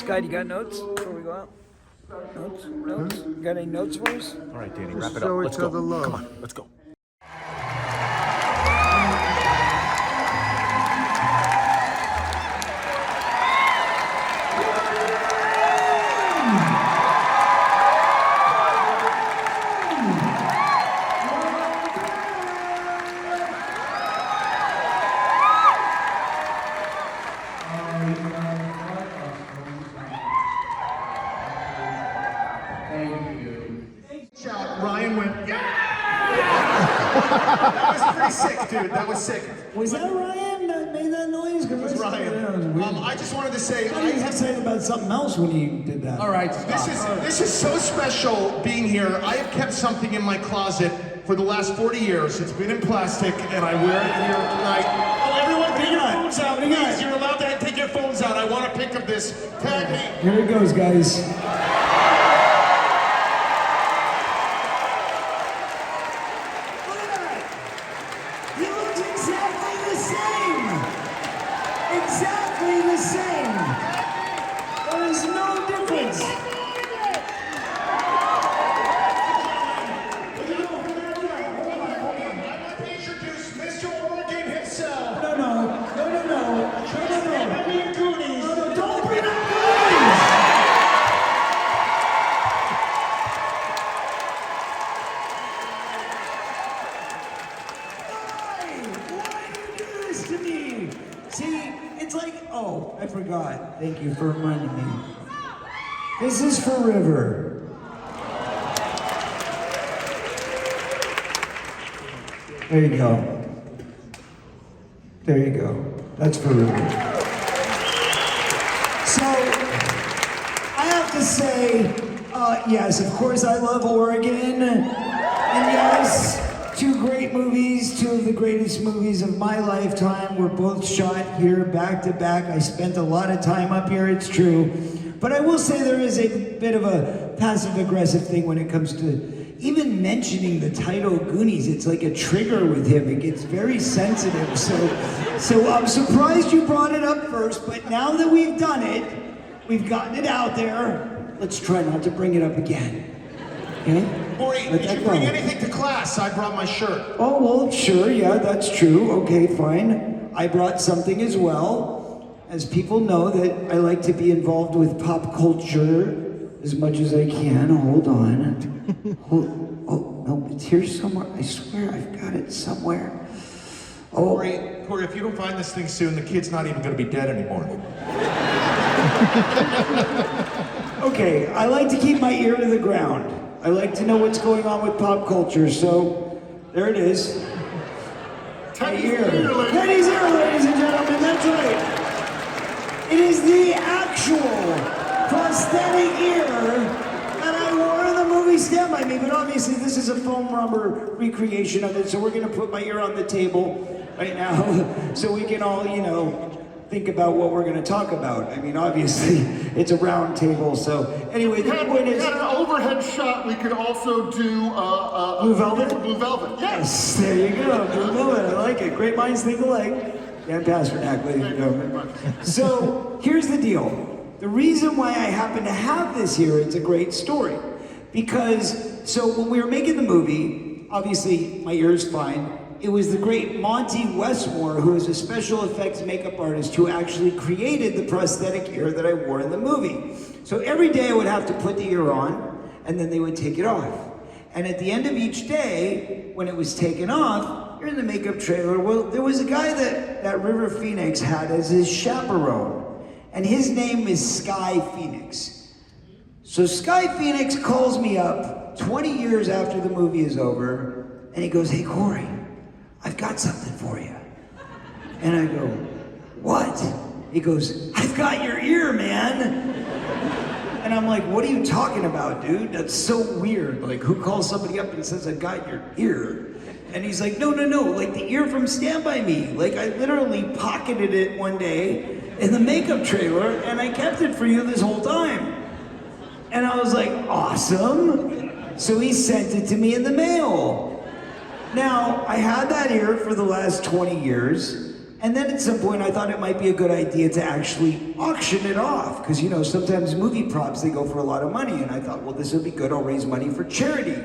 Sky, you got notes before we go out? Notes? Notes? You got any notes for us? All right, Danny, wrap it up. Let's go. Come on, let's go. Ryan went, yeah! That was pretty sick, dude. That was sick. Was that Ryan that made that noise? It was Ryan. I just wanted to say, I was excited about something else when you did that. All right, this is so special being here. I have kept something in my closet for the last 40 years. It's been in plastic, and I wear it here tonight. Oh, everyone, take your phones out, please. You're allowed to take your phones out. I want a pic of this. Tag me. Here it goes, guys. Exactly the same. There is no difference. I'd like to introduce Mr. Oregon himself. No. Goonies. No, don't bring up Goonies. Why do you do this to me? See, it's like, oh, I forgot. Thank you for reminding me. This is for River. There you go. There you go. That's for River. So, I have to say, yes, of course I love Oregon. And yes, two great movies, two of the greatest movies of my lifetime were both shot here back to back. I spent a lot of time up here, it's true. But I will say there is a bit of a passive-aggressive thing when it comes to even mentioning the title Goonies. It's like a trigger with him. It gets very sensitive. So I'm surprised you brought it up first, but now that we've done it, we've gotten it out there, let's try not to bring it up again. Okay? Maury, did you bring anything to class? I brought my shirt. Oh, well, sure, yeah, that's true. Okay, fine. I brought something as well. As people know that I like to be involved with pop culture as much as I can. Hold on. Oh, no, it's here somewhere. I swear I've got it somewhere. Oh. Corey, if you don't find this thing soon, the kid's not even going to be dead anymore. Okay, I like to keep my ear to the ground. I like to know what's going on with pop culture, so there it is. Teddy's ear, ladies. Teddy's ear, ladies and gentlemen, that's right. It is the actual prosthetic ear that I wore in the movie Stand By Me, but obviously this is a foam rubber recreation of it, so we're gonna put my ear on the table right now so we can all, think about what we're gonna talk about. I mean, obviously, it's a round table, so anyway, the point is... We had an overhead shot, we could also do... Blue Velvet? Blue Velvet, yes! There you go, Blue Velvet, I like it. Great minds think alike. Dan Pasternak, ladies and gentlemen. So, here's the deal. The reason why I happen to have this here, it's a great story. Because, so when we were making the movie, obviously my ear's fine. It was the great Monty Westmore, who is a special effects makeup artist, who actually created the prosthetic ear that I wore in the movie. So every day I would have to put the ear on, and then they would take it off. And at the end of each day, when it was taken off, you're in the makeup trailer, well, there was a guy that River Phoenix had as his chaperone, and his name is Sky Phoenix. So Sky Phoenix calls me up 20 years after the movie is over, and he goes, hey, Corey, I've got something for you. And I go, what? He goes, I've got your ear, man. And I'm like, what are you talking about, dude? That's so weird. Like, who calls somebody up and says, I got your ear? And he's like, no, like the ear from Stand By Me. Like, I literally pocketed it one day in the makeup trailer, and I kept it for you this whole time. And I was like, awesome. So he sent it to me in the mail. Now, I had that ear for the last 20 years, And then at some point I thought it might be a good idea to actually auction it off. Because you know, sometimes movie props, they go for a lot of money. And I thought, well, this would be good, I'll raise money for charity.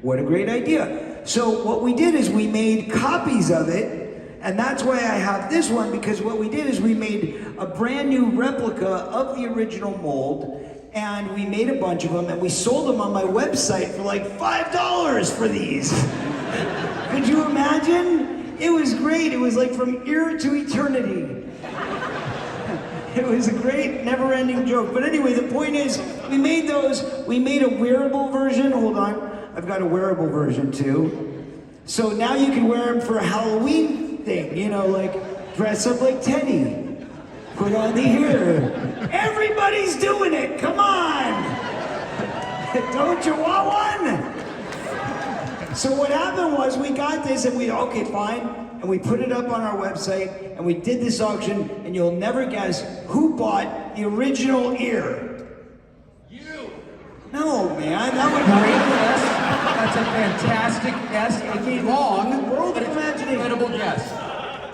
What a great idea. So what we did is we made copies of it. And that's why I have this one, because what we did is we made a brand new replica of the original mold. And we made a bunch of them and we sold them on my website for like $5 for these. Could you imagine? It was great. It was like from here to eternity. It was a great, never-ending joke. But anyway, the point is, we made those. We made a wearable version. Hold on. I've got a wearable version too. So now you can wear them for a Halloween thing. You know, like dress up like Teddy. Put on the ear. Everybody's doing it. Come on. Don't you want one? So what happened was we got this and we, okay, fine. And we put it up on our website and we did this auction and you'll never guess who bought the original ear. You. No, man, that would be That's a fantastic guess. It's wrong, World of but it's an imagination. incredible guess.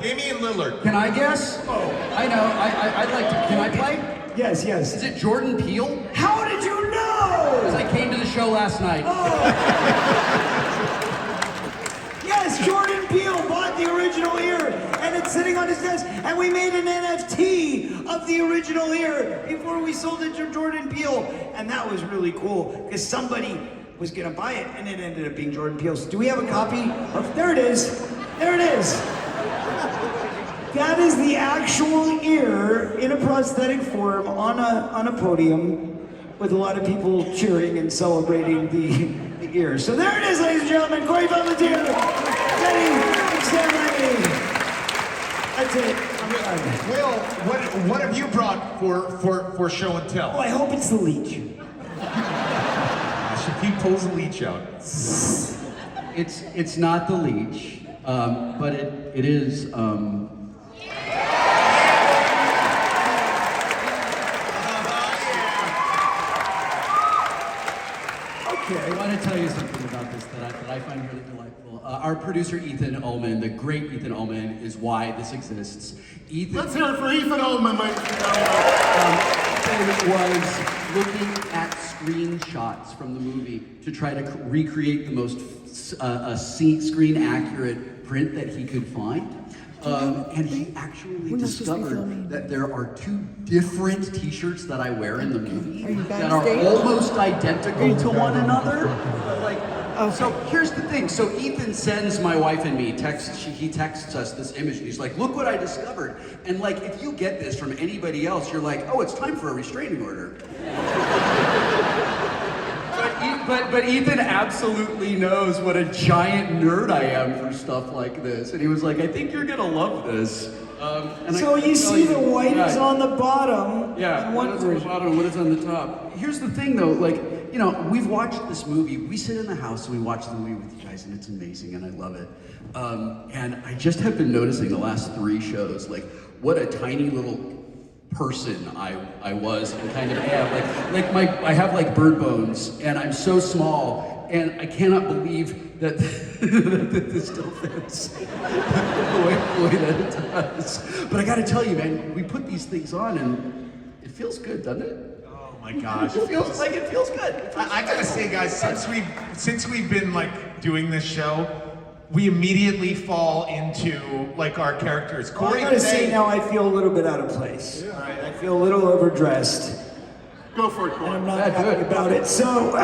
Damian Lillard. Can I guess? Oh, I know. I'd like to. Can I play? Yes, yes. Is it Jordan Peele? How did you know? Because I came to the show last night. Yes, Jordan Peele bought the original ear and it's sitting on his desk and we made an NFT of the original ear before we sold it to Jordan Peele. And that was really cool because somebody was gonna buy it and it ended up being Jordan Peele's. Do we have a copy of, there it is. There it is. That is the actual ear in a prosthetic form on a podium with a lot of people cheering and celebrating the ear. So there it is, ladies and gentlemen. Corey Volunteer, Denny, exterminating. That's it. I'm done. Will, what have you brought for show and tell? Oh, I hope it's the leech. He pulls the leech out. It's not the leech, but it is. I want to tell you something about this that I find really delightful. Our producer Ethan Ullman, the great Ethan Ullman, is why this exists. Ethan, Let's hear it for Ethan Ullman, ladies and gentlemen. Ethan was looking at screenshots from the movie to try to recreate the most screen accurate print that he could find. And he actually discovered that there are two different t-shirts that I wear in the movie that are almost identical to one another. So here's the thing. So Ethan sends my wife and me he texts us this image and he's like, look what I discovered. And like, if you get this from anybody else, you're like, oh, it's time for a restraining order. But Ethan absolutely knows what a giant nerd I am for stuff like this. And he was like, I think you're gonna love this. So you see the white is on the bottom. Yeah, and what one is on the version. bottom, what is on the top. Here's the thing though, like, you know, we've watched this movie, we sit in the house and we watch the movie with you guys and it's amazing and I love it. And I just have been noticing the last 3 shows, like, what a tiny little person I was and kind of am. I have like bird bones and I'm so small and I cannot believe that, that this still fits the way that it does. But I gotta tell you, man, we put these things on and it feels good, doesn't it? Oh my gosh. It feels good. I gotta say, guys, since we've been like doing this show, we immediately fall into like our characters. I Corey gotta today, say now I feel a little bit out of place. All right, I feel a little overdressed. Go for it, And Corey. I'm not Yeah, do happy it. about it. So,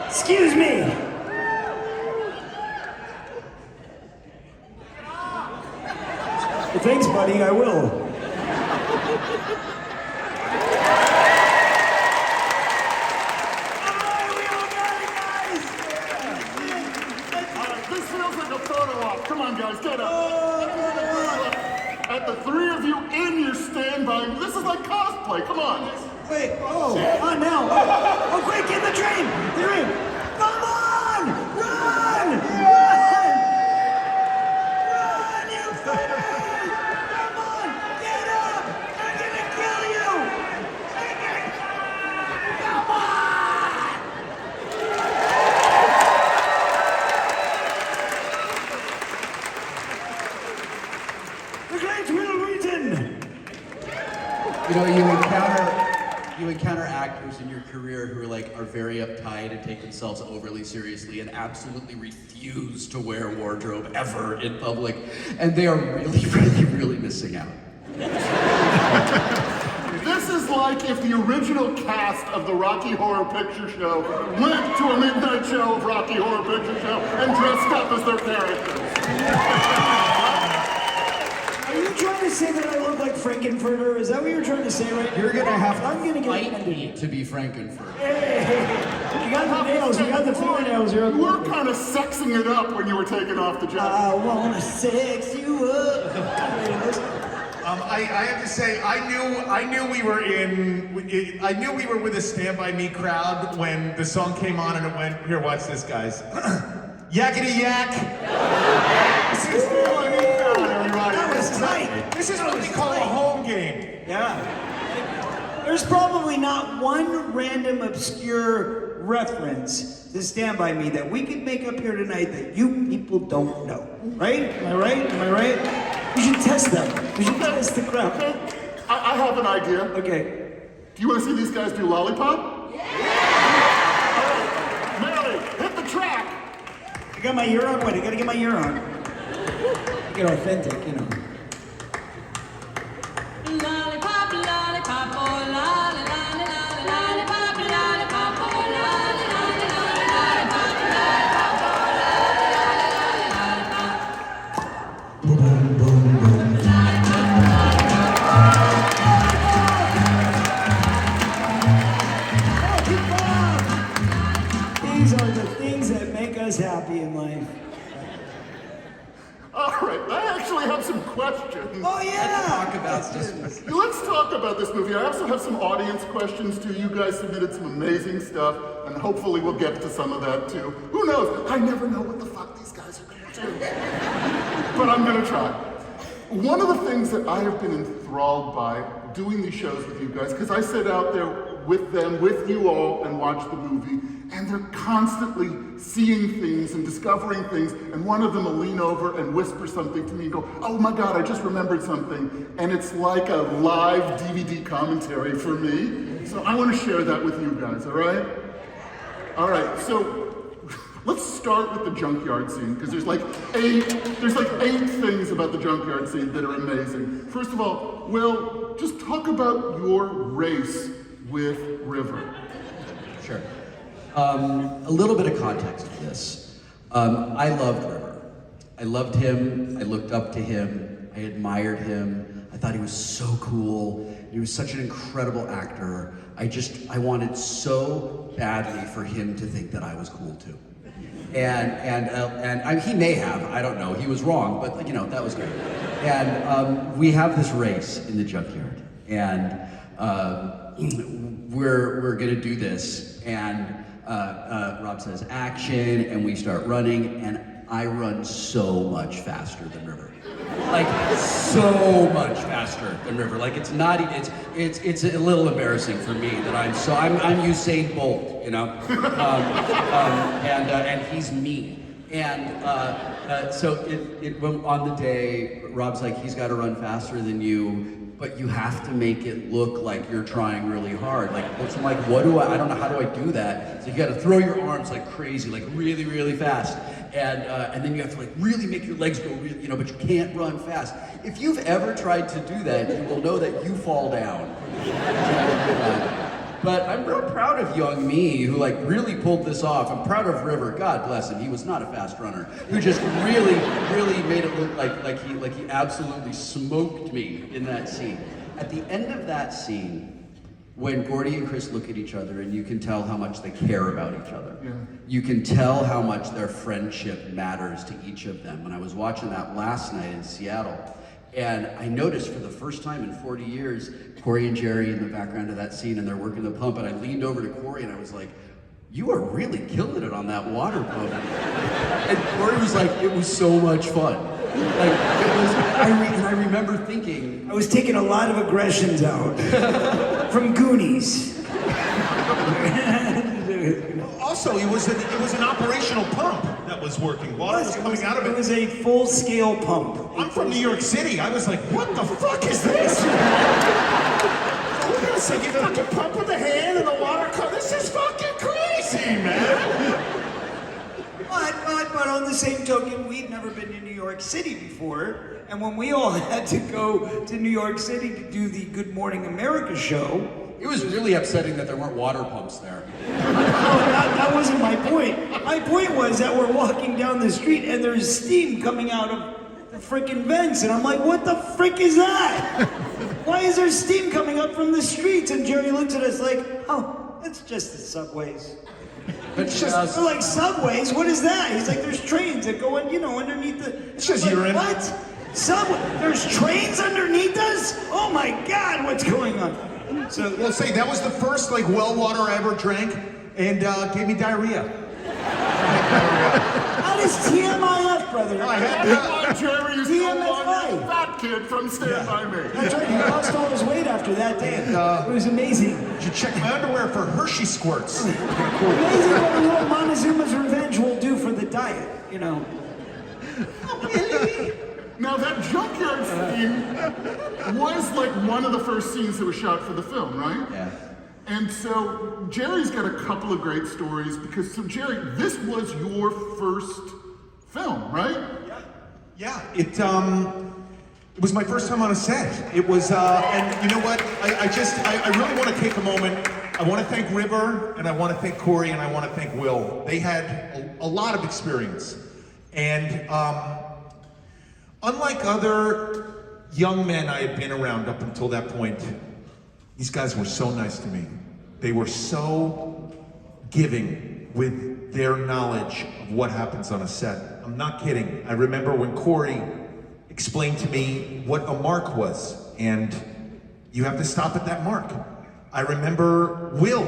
excuse me. Well, thanks, buddy. I will. This feels like a photo op. Come on, guys, get up. At the 3 of you in your standby, this is like cosplay. Come on. Wait. Oh, on now. Oh, quick, get in the train. They're in. Come on! Run! Run! Run, you fools! Come on! Get up! They're gonna kill you! Come on! You know, you encounter actors in your career who are very uptight and take themselves overly seriously and absolutely refuse to wear wardrobe ever in public, and they are really, really, really missing out. This is like if the original cast of the Rocky Horror Picture Show went to a midnight show of Rocky Horror Picture Show and dressed up as their characters. Are you trying to say that I look like Frankenfurter? Is that what you're trying to say right now? You're gonna have I'm gonna to get fight offended. me to be Frankenfurter. Hey, you got the nails, you got the fingernails. You were kind of sexing it up when you were taking off the jacket. I wanna sex you up. I have to say, I knew we were with a Stand By Me crowd when the song came on and it went, here, watch this, guys. Yakety yak. This is Stand By Me crowd, everybody. That was tight. This is what we call a home game. Yeah. There's probably not one random obscure reference to Stand By Me that we could make up here tonight that you people don't know. Right? Am I right? Am I right? We should test them. We should test the crowd. Okay, I have an idea. Okay. Do you want to see these guys do Lollipop? Yeah! Mary, hit the track! I got my ear on. Wait, I gotta get my ear on. Get authentic, you know. Lollipop, lollipop, oh lolly, lolly, lolly, lollipop, lollipop, oh lolly, lolly, lolly, lollipop, lollipop, oh lolly, lolly, These are the things that make us happy in life. All right, I actually have some questions. Oh yeah! Talk about this. Let's talk about this movie. I also have some audience questions too. You guys submitted some amazing stuff, and hopefully we'll get to some of that too. Who knows? I never know what the fuck these guys are gonna do. But I'm gonna try. One of the things that I have been enthralled by doing these shows with you guys, because I sit out there with them, with you all, and watch the movie, and they're constantly seeing things and discovering things, and one of them will lean over and whisper something to me and go, oh my God, I just remembered something, and it's like a live DVD commentary for me. So I want to share that with you guys, all right? All right, so let's start with the junkyard scene, because there's like eight things about the junkyard scene that are amazing. First of all, Will, just talk about your race with River. Sure. A little bit of context for this. I loved River. I loved him. I looked up to him. I admired him. I thought he was so cool. He was such an incredible actor. I wanted so badly for him to think that I was cool too. And he may have, I don't know. He was wrong, but that was great. And we have this race in the junkyard, and we're gonna do this, and Rob says action, and we start running, and I run so much faster than River. Like, so much faster than River. Like, it's not even, it's a little embarrassing for me that I'm Usain Bolt, and he's me. And so on the day, Rob's like, he's got to run faster than you, but you have to make it look like you're trying really hard. Like, so I'm like, I don't know, how do I do that? So you got to throw your arms like crazy, like really, really fast. And then you have to like really make your legs go, but you can't run fast. If you've ever tried to do that, you will know that you fall down. But I'm real proud of young me, who like really pulled this off. I'm proud of River, God bless him. He was not a fast runner, who just really, really made it look like he absolutely smoked me in that scene. At the end of that scene, when Gordy and Chris look at each other, and you can tell how much they care about each other. Yeah. You can tell how much their friendship matters to each of them. When I was watching that last night in Seattle, and I noticed for the first time in 40 years, Corey and Jerry in the background of that scene, and they're working the pump, and I leaned over to Corey and I was like, you are really killing it on that water pump. And Corey was like, it was so much fun. Like, it was, I remember thinking, I was taking a lot of aggressions out from Goonies. Also, it was an operational pump that was working. Water was coming out of it. It was a full-scale pump. I'm from New York City. I was like, what the fuck is this? So you got to pump with the hand and the water comes. This is fucking crazy, man. But on the same token, we'd never been to New York City before, and when we all had to go to New York City to do the Good Morning America show, It was really upsetting that there weren't water pumps there. that wasn't my point. My point was that we're walking down the street and there's steam coming out of the frickin' vents, and I'm like, what the frick is that? Why is there steam coming up from the streets? And Jerry looks at us like, oh, it's just the subways. It's just, We're like, subways? What is that? He's like, there's trains that go in, underneath the... It's just I'm like, urine. What? Subway? There's trains underneath us? Oh my God, what's going on? So, Well, say that was the first like well water I ever drank, and gave me diarrhea. how does TMIF, brother? I had Why Jerry is no TMFI. longer a fat kid from Stand By Me. That's right, he lost all his weight after that day. It was amazing. You should check my underwear for Hershey squirts. Amazing what a little Montezuma's Revenge will do for the diet, Now that junkyard scene was like one of the first scenes that was shot for the film, right? yeah. And so Jerry's got a couple of great stories because, so Jerry, this was your first film, right? Yeah, it was my first time on a set. It was, and you know what? I really want to take a moment. I want to thank River, and I want to thank Corey, and I want to thank Will. They had a lot of experience, and unlike other young men I had been around up until that point, these guys were so nice to me. They were so giving with their knowledge of what happens on a set. I'm not kidding. I remember when Corey explained to me what a mark was, and you have to stop at that mark. I remember Will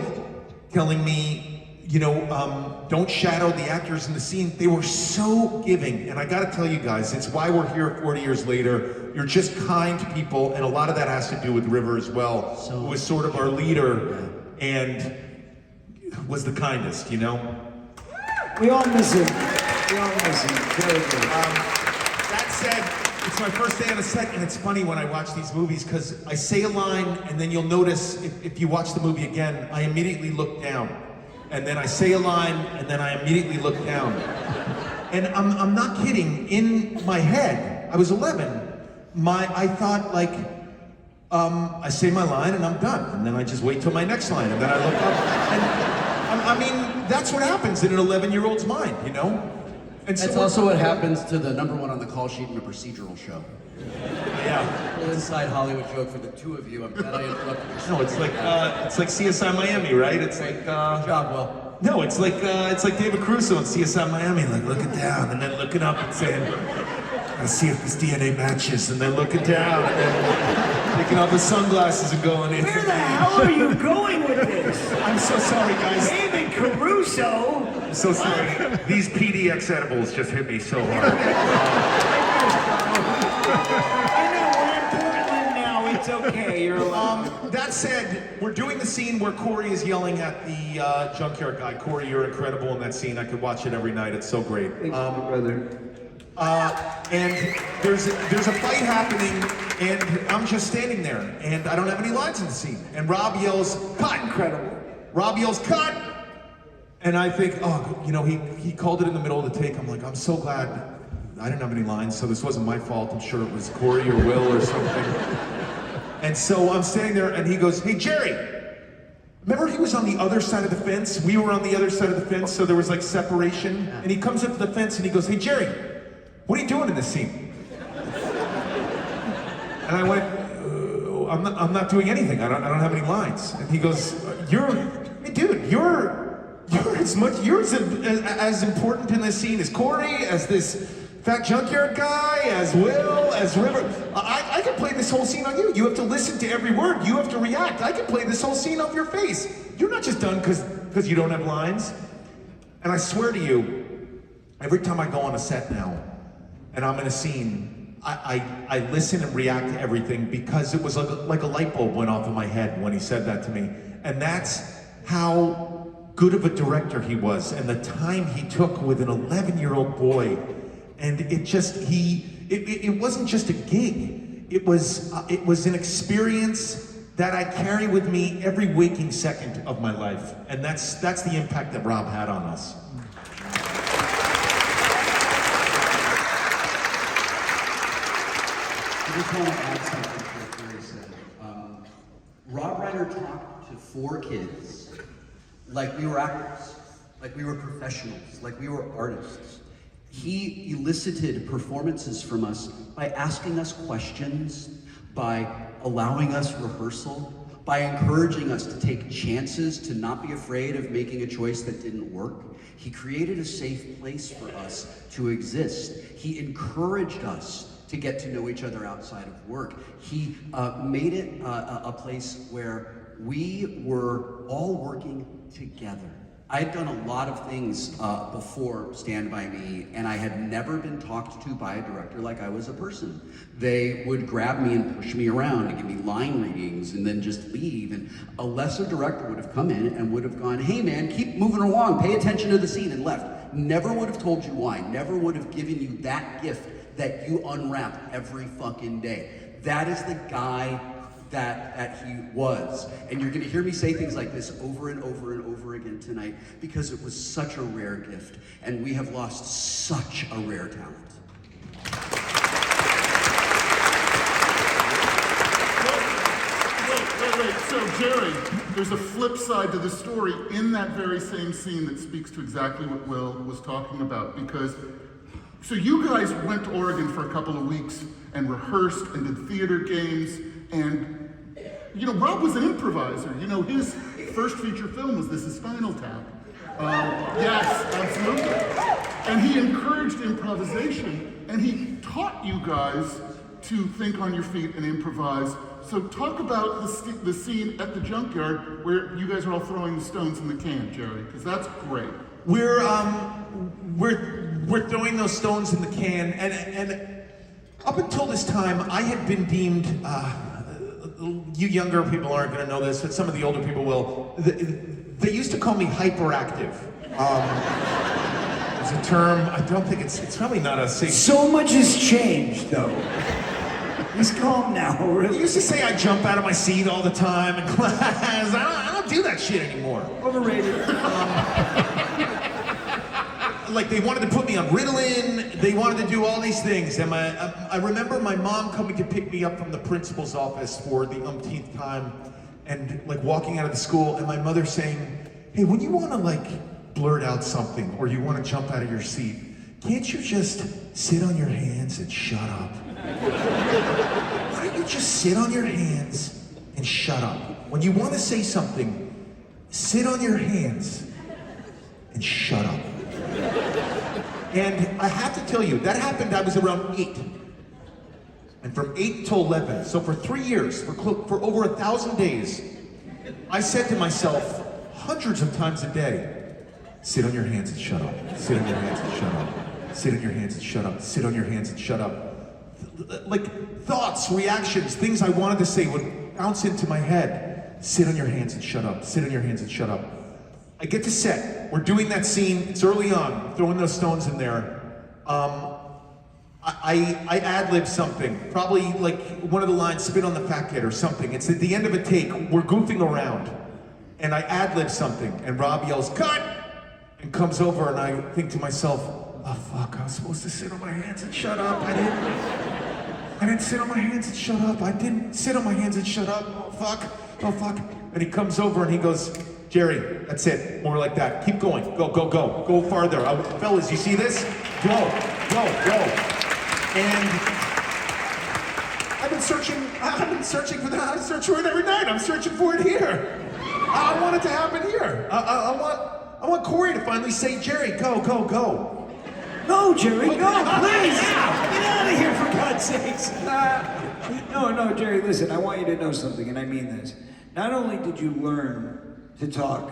telling me, don't shadow the actors in the scene. They were so giving, and I gotta tell you guys, it's why we're here 40 years later. You're just kind people, and a lot of that has to do with River as well, who was sort of our leader and was the kindest, We all miss him. Very good. That said, it's my first day on a set, and it's funny when I watch these movies because I say a line, and then you'll notice if you watch the movie again, I immediately look down. And then I say a line, and then I immediately look down. And I'm not kidding. In my head, I was 11. I thought like, I say my line and I'm done, and then I just wait till my next line, and then I look up. And I mean, that's what happens in an 11-year-old's mind, And That's so also what happens to the #1 on the call sheet in a procedural show. yeah. Little inside Hollywood joke for the two of you. I'm glad I interrupted you. No, it's like CSI Miami, right? It's like Good job, Will. no, it's like David Caruso in CSI Miami, like looking down and then looking up and saying, "Let's see if this DNA matches," and then looking down and then taking off his sunglasses and going, "It's Where the hell are you going with this? I'm so sorry, guys. David Caruso? I'm so sorry. These PDX edibles just hit me so hard." I know, we're in Portland now. It's okay. You're allowed. That said, we're doing the scene where Corey is yelling at the junkyard guy. Corey, you're incredible in that scene. I could watch it every night. It's so great. brother. And there's a fight happening, and I'm just standing there, and I don't have any lines in the scene. And Rob yells, "Cut!" Incredible. Rob yells, "Cut!" And I think, he called it in the middle of the take. I'm like, I'm so glad I didn't have any lines, so this wasn't my fault. I'm sure it was Corey or Will or something. And so I'm standing there, and he goes, "Hey, Jerry, remember he was on the other side of the fence? We were on the other side of the fence, so there was like separation." And he comes up to the fence, and he goes, "Hey, Jerry, what are you doing in this scene?" And I went, I'm not doing anything. I don't have any lines." And he goes, "Hey, dude, you're as important in this scene as Corey, as this fat junkyard guy, as Will, as River. I can play this whole scene on you. You have to listen to every word. You have to react. I can play this whole scene off your face. You're not just done because you don't have lines." And I swear to you, every time I go on a set now, and I'm in a scene, I listen and react to everything because it was like a light bulb went off in my head when he said that to me. And that's how good of a director he was, and the time he took with an 11-year-old boy. And it wasn't just a gig. It was an experience that I carry with me every waking second of my life. And that's the impact that Rob had on us. I just want to add something to what Gary said. Rob Reiner talked to 4 kids like we were actors, like we were professionals, like we were artists. He elicited performances from us by asking us questions, by allowing us rehearsal, by encouraging us to take chances, to not be afraid of making a choice that didn't work. He created a safe place for us to exist. He encouraged us to get to know each other outside of work. He made it a place where we were all working together. I had done a lot of things before Stand By Me, and I had never been talked to by a director like I was a person. They would grab me and push me around and give me line readings and then just leave. And a lesser director would have come in and would have gone, hey man, keep moving along, pay attention to the scene, and left. Never would have told you why, never would have given you that gift that you unwrap every fucking day. That is the guy that he was. And you're gonna hear me say things like this over and over and over again tonight because it was such a rare gift, and we have lost such a rare talent. Wait. So, Jerry, there's a flip side to the story in that very same scene that speaks to exactly what Will was talking about. Because, so you guys went to Oregon for a couple of weeks and rehearsed and did theater games, and you know, Rob was an improviser. You know, his first feature film was This Is Spinal Tap. Yes, absolutely. And he encouraged improvisation, and he taught you guys to think on your feet and improvise. So talk about the scene at the junkyard where you guys are all throwing the stones in the can, Jerry, because that's great. We're throwing those stones in the can, and up until this time, I had been deemed, you younger people aren't gonna know this, but some of the older people will. They used to call me hyperactive. It's a term, I don't think it's probably not a safe. So much has changed, though. He's calm now, really. They used to say I jump out of my seat all the time in class. I don't do that shit anymore. Overrated. Like they wanted to put me on Ritalin, they wanted to do all these things. And I remember my mom coming to pick me up from the principal's office for the umpteenth time and like walking out of the school and my mother saying, hey, when you want to like blurt out something or you want to jump out of your seat, can't you just sit on your hands and shut up? Why don't you just sit on your hands and shut up? When you want to say something, sit on your hands and shut up. And I have to tell you, that happened, I was around 8. And from 8 till 11, so for 3 years, for over 1,000 days, I said to myself hundreds of times a day, sit on your hands and shut up. Sit on your hands and shut up. Sit on your hands and shut up. Sit on your hands and shut up. Like thoughts, reactions, things I wanted to say would bounce into my head. Sit on your hands and shut up. Sit on your hands and shut up. I get to set. We're doing that scene. It's early on, throwing those stones in there. I ad-lib something, probably like one of the lines, spit on the fat kid or something. It's at the end of a take. We're goofing around. And I ad-lib something, and Rob yells, cut! And comes over, and I think to myself, oh fuck, I was supposed to sit on my hands and shut up. I didn't sit on my hands and shut up. I didn't sit on my hands and shut up. Oh fuck, oh fuck. And he comes over and he goes, Jerry, that's it, more like that. Keep going, go farther. Fellas, you see this? Go. And I've been searching for that. I search for it every night. I'm searching for it here. I want it to happen here. I want Corey to finally say, Jerry, go. No, Jerry, no, please. Get out of here, for God's sakes. No, Jerry, listen, I want you to know something, and I mean this. Not only did you learn to talk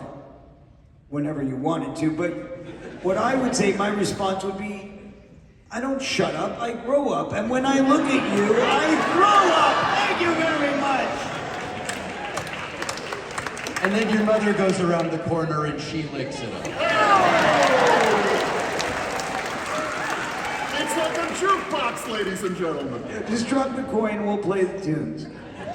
whenever you wanted to, but what I would say, my response would be, I don't shut up, I grow up. And when I look at you, I grow up. Thank you very much. And then your mother goes around the corner and she licks it up. It's like a jukebox, ladies and gentlemen. Just drop the coin, we'll play the tunes.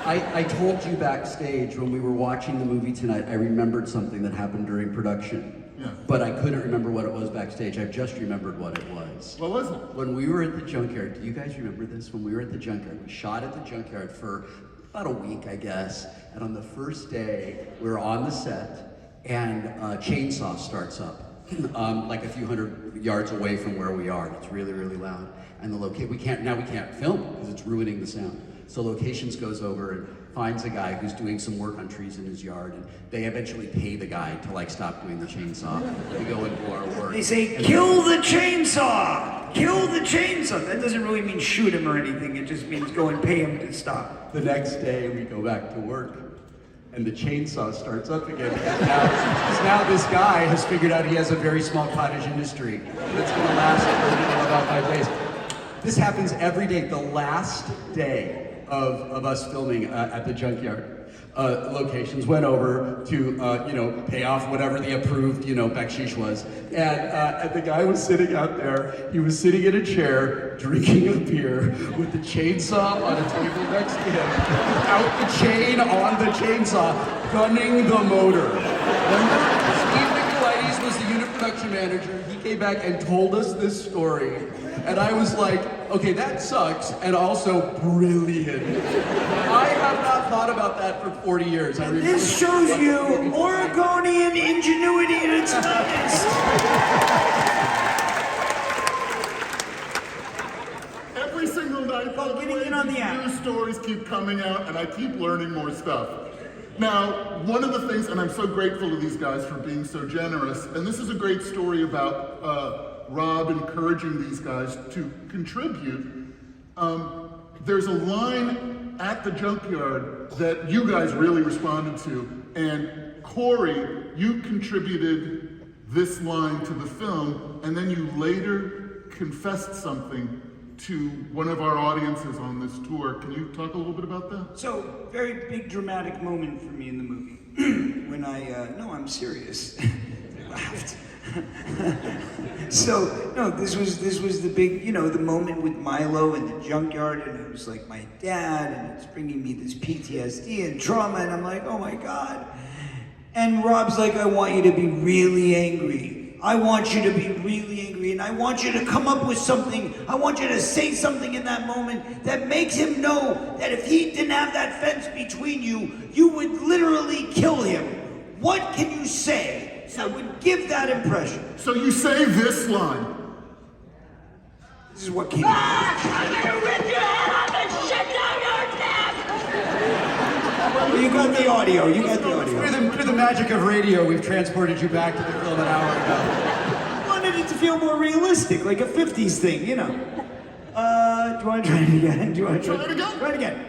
I told you backstage when we were watching the movie tonight, I remembered something that happened during production. Yeah. But I couldn't remember what it was backstage. I've just remembered what it was. What was it? When we were at the junkyard, do you guys remember this? When we were at the junkyard, we shot at the junkyard for about a week, I guess. And on the first day, we were on the set, and a chainsaw starts up, like a few hundred yards away from where we are. And it's really, really loud. And we can't film because it's ruining the sound. So Locations goes over and finds a guy who's doing some work on trees in his yard, and they eventually pay the guy to like stop doing the chainsaw. We go and do our work. They say, kill the chainsaw! Kill the chainsaw! That doesn't really mean shoot him or anything, it just means go and pay him to stop. The next day we go back to work, and the chainsaw starts up again. Now this guy has figured out he has a very small cottage industry that's gonna last for about 5 days. This happens every day. The last day of us filming at the junkyard, Locations went over to pay off whatever the approved backsheesh was, and the guy was sitting out there. He was sitting in a chair drinking a beer with the chainsaw on a table next to him, without the chain on the chainsaw, gunning the motor. Remember, Steve Nicolaides was the unit production manager. He came back and told us this story. And I was like, okay, that sucks, and also brilliant. I have not thought about that for 40 years. This shows you Oregonian ingenuity at its finest. Every single night, by the getting way, in on the these act. new stories keep coming out, and I keep learning more stuff. Now, one of the things, and I'm so grateful to these guys for being so generous, and this is a great story about Rob encouraging these guys to contribute. There's a line at the junkyard that you guys really responded to, and Corey, you contributed this line to the film, and then you later confessed something to one of our audiences on this tour. Can you talk a little bit about that? So, very big dramatic moment for me in the movie. When no, I'm serious. They laughed. So, no, this was the big, the moment with Milo in the junkyard, and it was like my dad, and it's bringing me this PTSD and trauma, and I'm like, oh my God. And Rob's like, I want you to be really angry. I want you to be really angry, and I want you to come up with something. I want you to say something in that moment that makes him know that if he didn't have that fence between you, you would literally kill him. What can you say that would give that impression? So you say this line. This is what came out. I'm gonna rip your head off and shit down your neck! Well, you got the audio. You got the audio. Through the magic of radio, we've transported you back to the film an hour ago. I wanted it to feel more realistic, like a 50s thing, Do you want to try it again? Do you want to Try it again? Try it again.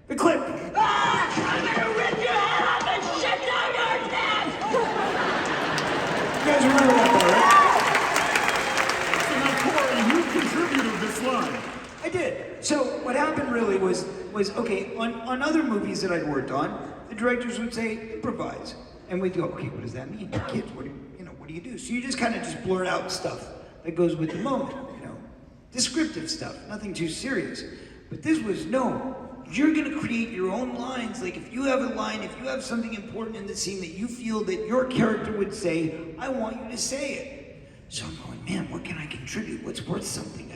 The clip. I'm gonna rip your head off and shit down your neck! You guys remember that So now, Corey, you contributed this line. part, right? I did. So what happened really was okay, on other movies that I'd worked on, the directors would say, improvise. And we'd go, okay, what does that mean? Kids, what do you do? So you just kind of just blurt out stuff that goes with the moment, descriptive stuff, nothing too serious. But this was, no, you're gonna create your own lines. Like if you have a line, if you have something important in the scene that you feel that your character would say, I want you to say it. So I'm going, man, what can I contribute? What's worth something?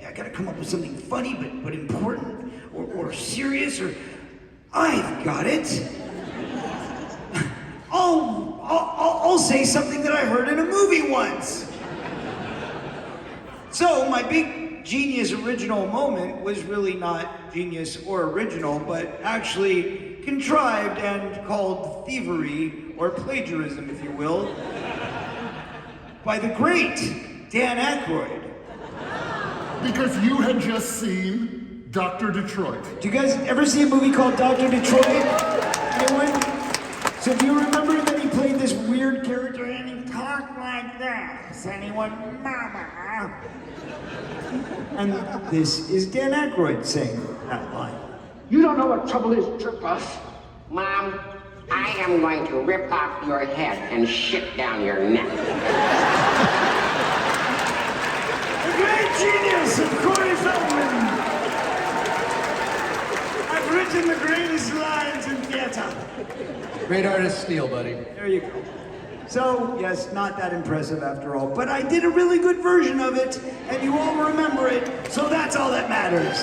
I gotta come up with something funny, but important, or serious, or I've got it. I'll say something that I heard in a movie once. So my big genius original moment was really not genius or original, but actually contrived and called thievery, or plagiarism, if you will, by the great Dan Aykroyd. Because you had just seen Dr. Detroit. Do you guys ever see a movie called Dr. Detroit? Anyone? So do you remember that he played this weird character and he talked like this? And he went, mama. And this is Dan Aykroyd saying that line. You don't know what trouble is, Trip-Off. Mom, I am going to rip off your head and shit down your neck. The great genius of Corey Feldman. I've written the greatest Great artist steal, buddy. There you go. So, yes, not that impressive after all, but I did a really good version of it, and you all remember it, so that's all that matters.